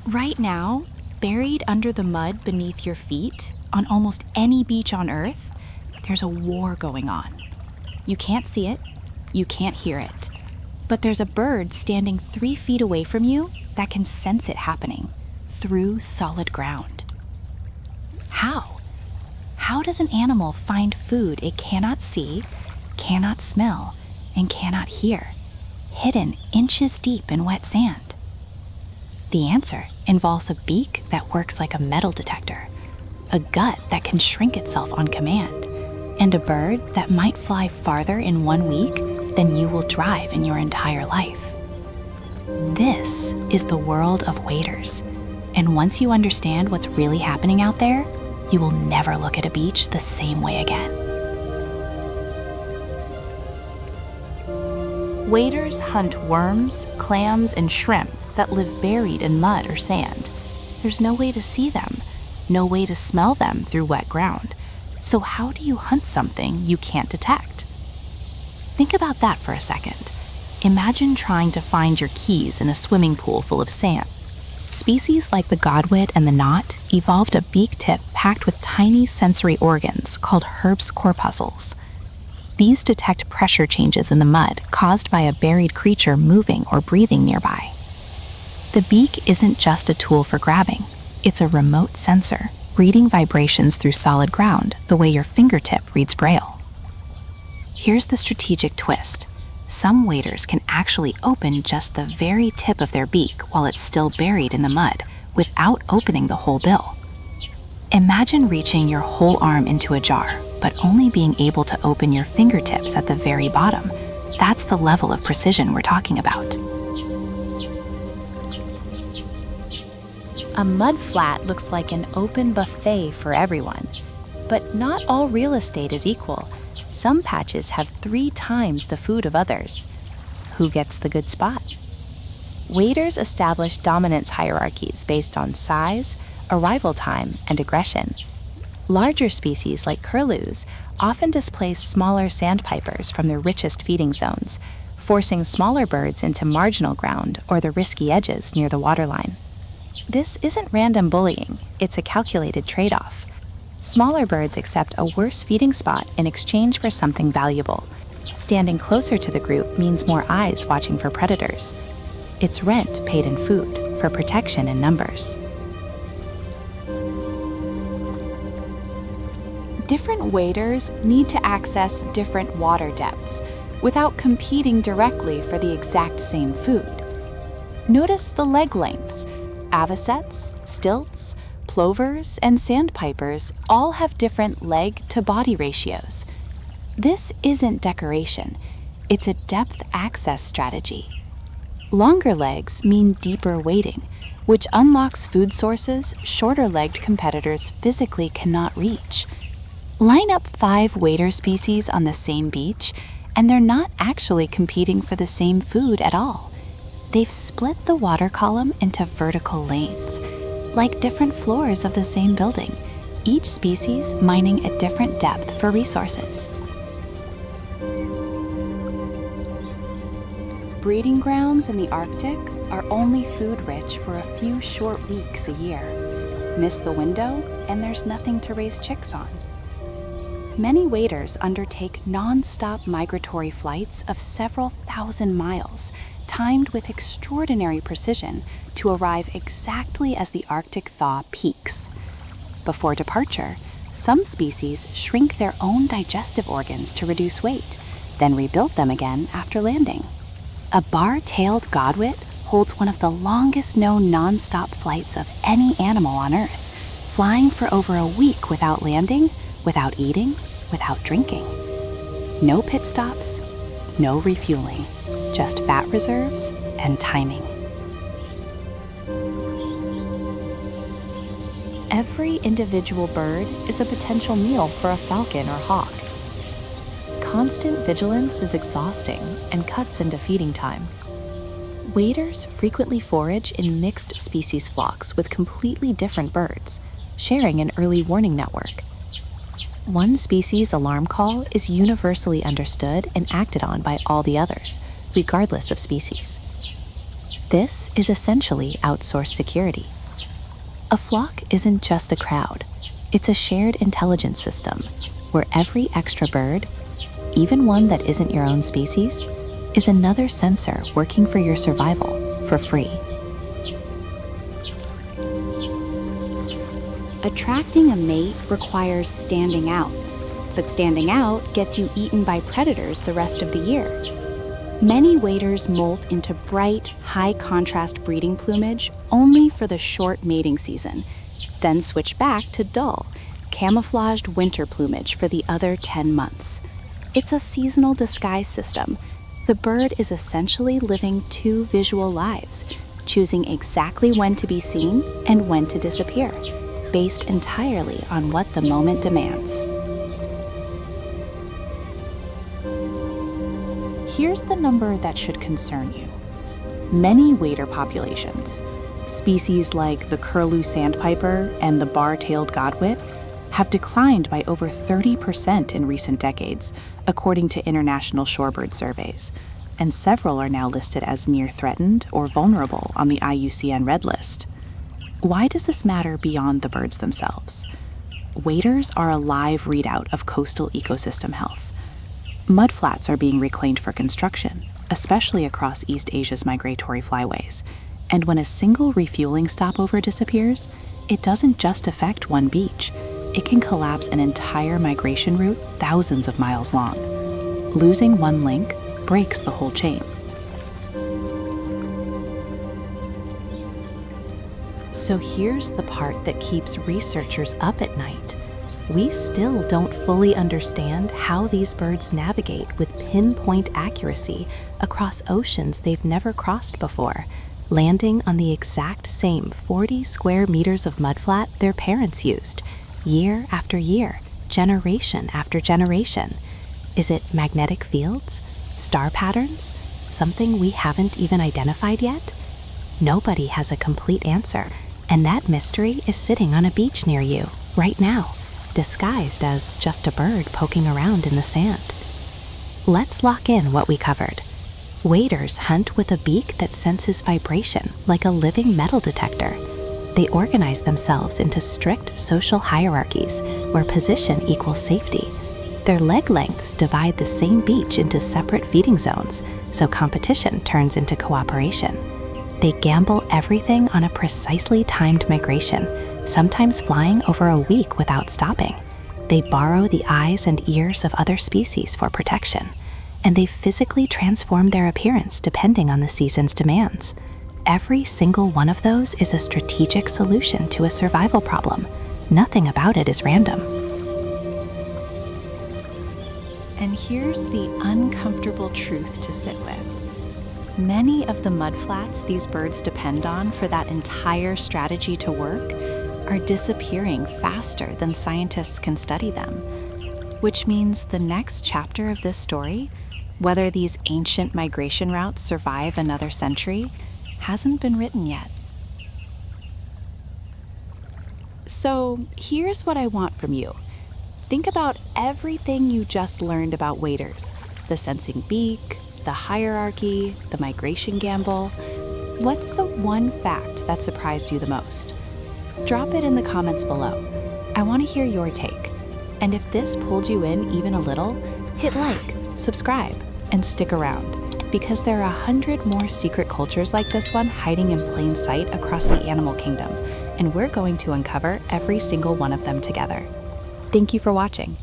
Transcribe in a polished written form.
Right now, buried under the mud beneath your feet, on almost any beach on Earth, there's a war going on. You can't see it, you can't hear it, but there's a bird standing 3 feet away from you that can sense it happening through solid ground. How? How does an animal find food it cannot see, cannot smell, and cannot hear, hidden inches deep in wet sand? The answer involves a beak that works like a metal detector, a gut that can shrink itself on command, and a bird that might fly farther in 1 week than you will drive in your entire life. This is the world of waders, and once you understand what's really happening out there, you will never look at a beach the same way again. Waders hunt worms, clams, and shrimp that live buried in mud or sand. There's no way to see them, no way to smell them through wet ground. So how do you hunt something you can't detect? Think about that for a second. Imagine trying to find your keys in a swimming pool full of sand. Species like the godwit and the knot evolved a beak tip packed with tiny sensory organs called Herb's corpuscles. These detect pressure changes in the mud caused by a buried creature moving or breathing nearby. The beak isn't just a tool for grabbing. It's a remote sensor, reading vibrations through solid ground the way your fingertip reads Braille. Here's the strategic twist. Some waders can actually open just the very tip of their beak while it's still buried in the mud, without opening the whole bill. Imagine reaching your whole arm into a jar, but only being able to open your fingertips at the very bottom. That's the level of precision we're talking about. A mud flat looks like an open buffet for everyone. But not all real estate is equal. Some patches have 3 times the food of others. Who gets the good spot? Waders establish dominance hierarchies based on size, arrival time, and aggression. Larger species like curlews often displace smaller sandpipers from their richest feeding zones, forcing smaller birds into marginal ground or the risky edges near the waterline. This isn't random bullying, it's a calculated trade-off. Smaller birds accept a worse feeding spot in exchange for something valuable. Standing closer to the group means more eyes watching for predators. It's rent paid in food for protection in numbers. Different waders need to access different water depths without competing directly for the exact same food. Notice the leg lengths. Avocets, stilts, plovers, and sandpipers all have different leg-to-body ratios. This isn't decoration, it's a depth access strategy. Longer legs mean deeper wading, which unlocks food sources shorter-legged competitors physically cannot reach. Line up 5 wader species on the same beach, and they're not actually competing for the same food at all. They've split the water column into vertical lanes, like different floors of the same building, each species mining a different depth for resources. Breeding grounds in the Arctic are only food-rich for a few short weeks a year. Miss the window, and there's nothing to raise chicks on. Many waders undertake nonstop migratory flights of several thousand miles, timed with extraordinary precision to arrive exactly as the Arctic thaw peaks. Before departure, some species shrink their own digestive organs to reduce weight, then rebuild them again after landing. A bar-tailed godwit holds one of the longest known nonstop flights of any animal on Earth, flying for over a week without landing, without eating, without drinking. No pit stops, no refueling, just fat reserves and timing. Every individual bird is a potential meal for a falcon or hawk. Constant vigilance is exhausting and cuts into feeding time. Waders frequently forage in mixed species flocks with completely different birds, sharing an early warning network. One species' alarm call is universally understood and acted on by all the others, regardless of species. This is essentially outsourced security. A flock isn't just a crowd, it's a shared intelligence system where every extra bird, even one that isn't your own species, is another sensor working for your survival for free. Attracting a mate requires standing out, but standing out gets you eaten by predators the rest of the year. Many waders molt into bright, high-contrast breeding plumage only for the short mating season, then switch back to dull, camouflaged winter plumage for the other 10 months. It's a seasonal disguise system. The bird is essentially living two visual lives, choosing exactly when to be seen and when to disappear, based entirely on what the moment demands. Here's the number that should concern you. Many wader populations, species like the curlew sandpiper and the bar-tailed godwit, have declined by over 30% in recent decades, according to international shorebird surveys, and several are now listed as near threatened or vulnerable on the IUCN Red List. Why does this matter beyond the birds themselves? Waders are a live readout of coastal ecosystem health. Mudflats are being reclaimed for construction, especially across East Asia's migratory flyways. And when a single refueling stopover disappears, it doesn't just affect one beach. It can collapse an entire migration route thousands of miles long. Losing one link breaks the whole chain. So here's the part that keeps researchers up at night. We still don't fully understand how these birds navigate with pinpoint accuracy across oceans they've never crossed before, landing on the exact same 40 square meters of mudflat their parents used, year after year, generation after generation. Is it magnetic fields? Star patterns? Something we haven't even identified yet? Nobody has a complete answer, and that mystery is sitting on a beach near you, right now, disguised as just a bird poking around in the sand. Let's lock in what we covered. Waders hunt with a beak that senses vibration like a living metal detector. They organize themselves into strict social hierarchies where position equals safety. Their leg lengths divide the same beach into separate feeding zones, so competition turns into cooperation. They gamble everything on a precisely timed migration, sometimes flying over a week without stopping. They borrow the eyes and ears of other species for protection, and they physically transform their appearance depending on the season's demands. Every single one of those is a strategic solution to a survival problem. Nothing about it is random. And here's the uncomfortable truth to sit with. Many of the mudflats these birds depend on for that entire strategy to work are disappearing faster than scientists can study them, which means the next chapter of this story, whether these ancient migration routes survive another century, hasn't been written yet. So here's what I want from you. Think about everything you just learned about waders, the sensing beak, the hierarchy, the migration gamble. What's the one fact that surprised you the most? Drop it in the comments below. I want to hear your take. And if this pulled you in even a little, hit like, subscribe, and stick around, because there are 100 more secret cultures like this one hiding in plain sight across the animal kingdom, and we're going to uncover every single one of them together. Thank you for watching.